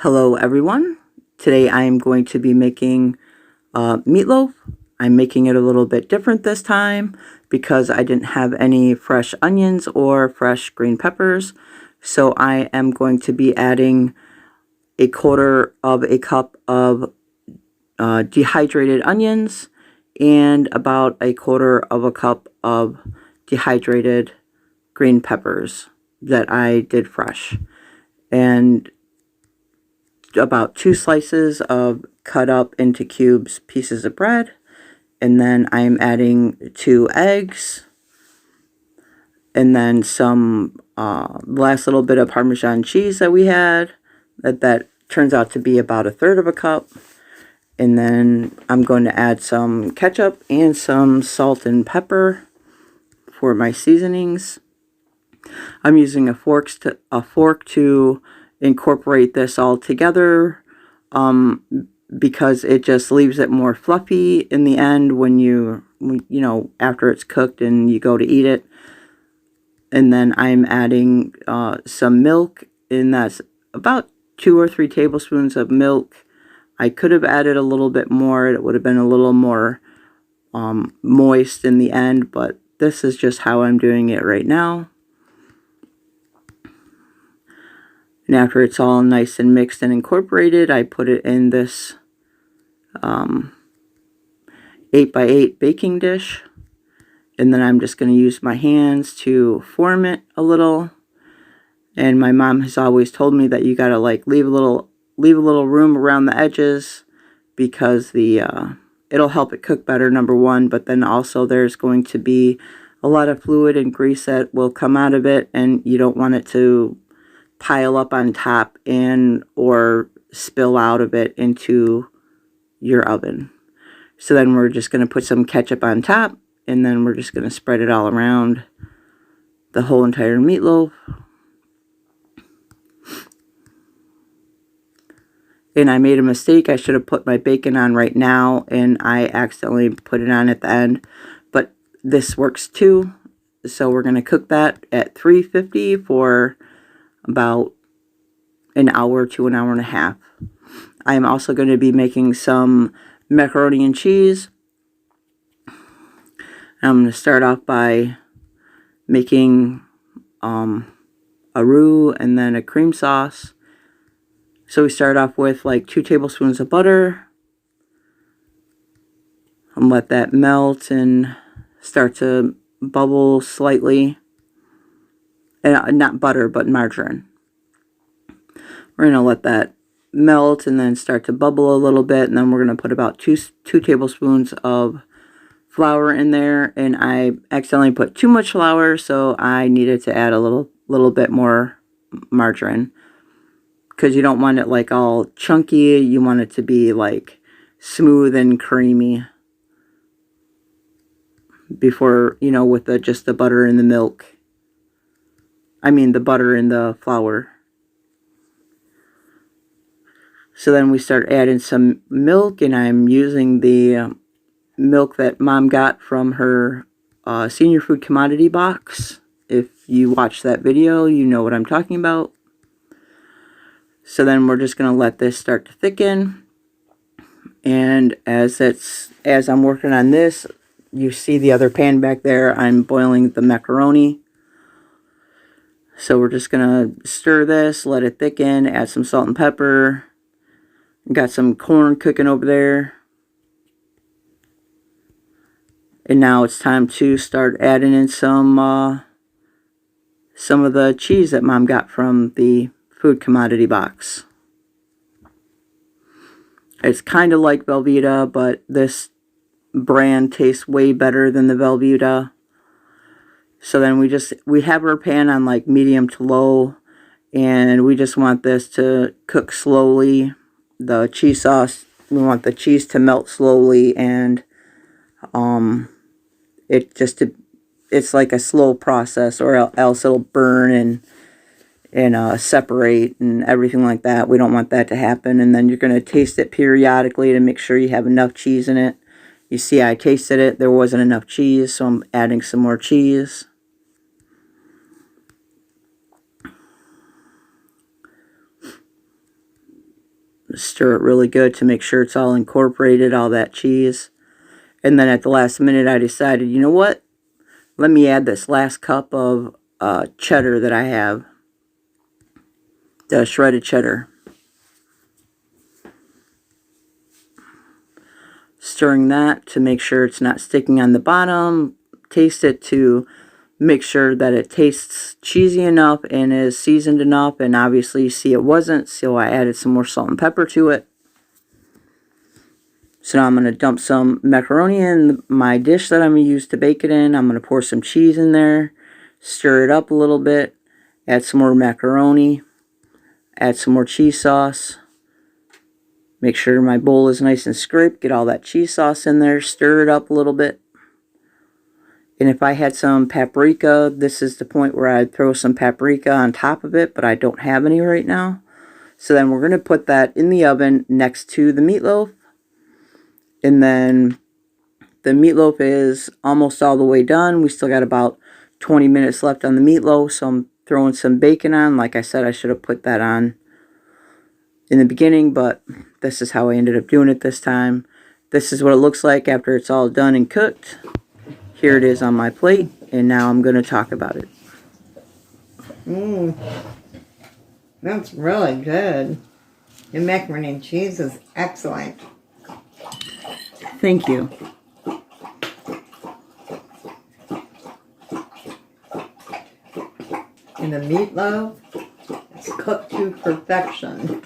Hello everyone. Today I am going to be making meatloaf. I'm making it a little bit different this time because I didn't have any fresh onions or fresh green peppers. So I am going to be adding a quarter of a cup of dehydrated onions and about a quarter of a cup of dehydrated green peppers that I did fresh. And about 2 slices of cut up into cubes pieces of bread, and then I'm adding 2 eggs, and then some last little bit of Parmesan cheese that we had that turns out to be about 1/3 of a cup. And then I'm going to add some ketchup and some salt and pepper for my seasonings. I'm using a fork to incorporate this all together because it just leaves it more fluffy in the end when after it's cooked and you go to eat it. And then I'm adding some milk, and that's about 2 or 3 tablespoons of milk. I could have added a little bit more. It would have been a little more moist in the end, but this is just how I'm doing it right now. And after it's all nice and mixed and incorporated, I put it in this 8x8 baking dish. And then I'm just going to use my hands to form it a little. And my mom has always told me that you got to leave a little room around the edges because it'll help it cook better, number one, but then also there's going to be a lot of fluid and grease that will come out of it, and you don't want it to pile up on top or spill out of it into your oven. So then we're just going to put some ketchup on top, and then we're just going to spread it all around the whole entire meatloaf. And I made a mistake. I should have put my bacon on right now, and I accidentally put it on at the end. But this works too. So we're going to cook that at 350 for about an hour to an hour and a half. I'm also going to be making some macaroni and cheese. I'm going to start off by making a roux and then a cream sauce. So we start off with 2 tablespoons of butter and let that melt and start to bubble slightly. And not butter, but margarine. We're going to let that melt and then start to bubble a little bit, and then we're going to put about 2 tablespoons of flour in there. And I accidentally put too much flour, so I needed to add a little bit more margarine. Because you don't want it all chunky, you want it to be smooth and creamy before, with just the butter and the milk. I mean the butter and the flour. So then we start adding some milk, and I'm using the milk that Mom got from her senior food commodity box. If you watch that video, you know what I'm talking about. So then we're just going to let this start to thicken. And as I'm working on this, you see the other pan back there, I'm boiling the macaroni. So we're just going to stir this, let it thicken, add some salt and pepper. Got some corn cooking over there. And now it's time to start adding in some of the cheese that Mom got from the food commodity box. It's kind of like Velveeta, but this brand tastes way better than the Velveeta. So then we have our pan on medium to low, and we just want this to cook slowly. The cheese sauce, we want the cheese to melt slowly, and it's like a slow process, or else it'll burn and separate and everything like that. We don't want that to happen. And then you're going to taste it periodically to make sure you have enough cheese in it. You see, I tasted it. There wasn't enough cheese, so I'm adding some more cheese. Stir it really good to make sure it's all incorporated, all that cheese. And then at the last minute I decided, you know what? Let me add this last cup of cheddar that I have. The shredded cheddar. Stirring that to make sure it's not sticking on the bottom. Taste it to make sure that it tastes cheesy enough and is seasoned enough. And obviously you see it wasn't, so I added some more salt and pepper to it. So now I'm going to dump some macaroni in my dish that I'm going to use to bake it in. I'm going to pour some cheese in there, stir it up a little bit, add some more macaroni, add some more cheese sauce. Make sure my bowl is nice and scraped, get all that cheese sauce in there, stir it up a little bit. And if I had some paprika, this is the point where I'd throw some paprika on top of it, but I don't have any right now. So then we're going to put that in the oven next to the meatloaf. And then the meatloaf is almost all the way done. We still got about 20 minutes left on the meatloaf, so I'm throwing some bacon on. Like I said, I should have put that on in the beginning, but this is how I ended up doing it this time. This is what it looks like after it's all done and cooked. Here it is on my plate, and now I'm going to talk about it. That's really good. The macaroni and cheese is excellent. Thank you. And the meatloaf is cooked to perfection.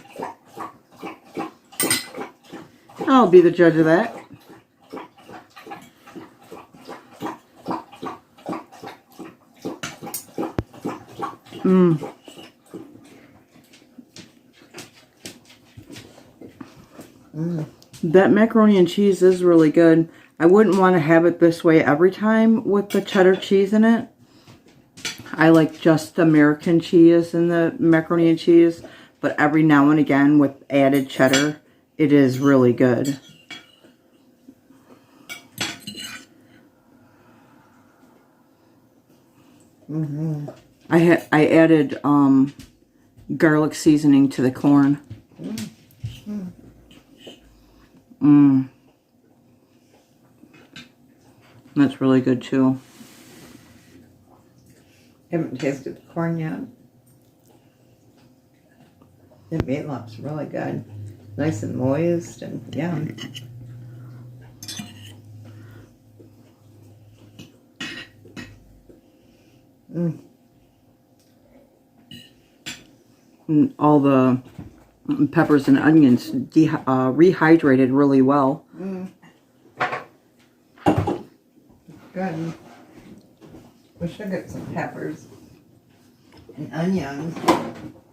I'll be the judge of that. That macaroni and cheese is really good. I wouldn't want to have it this way every time with the cheddar cheese in it. I like just American cheese in the macaroni and cheese, but every now and again with added cheddar, it is really good. I added garlic seasoning to the corn. That's really good too. Haven't tasted the corn yet. The meatloaf's really good. Nice and moist and yum. And all the peppers and onions rehydrated really well. Good. We should get some peppers and onions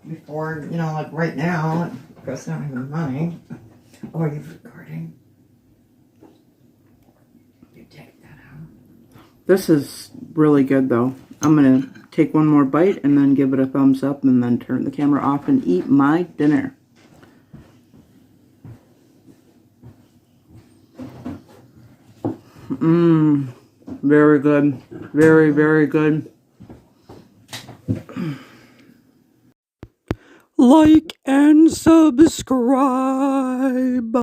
before, you know, like right now, because I don't have money. Oh, are you recording? You take that out. This is really good though. I'm going to take one more bite and then give it a thumbs up and then turn the camera off and eat my dinner. Very good. Very, very good. Like and subscribe.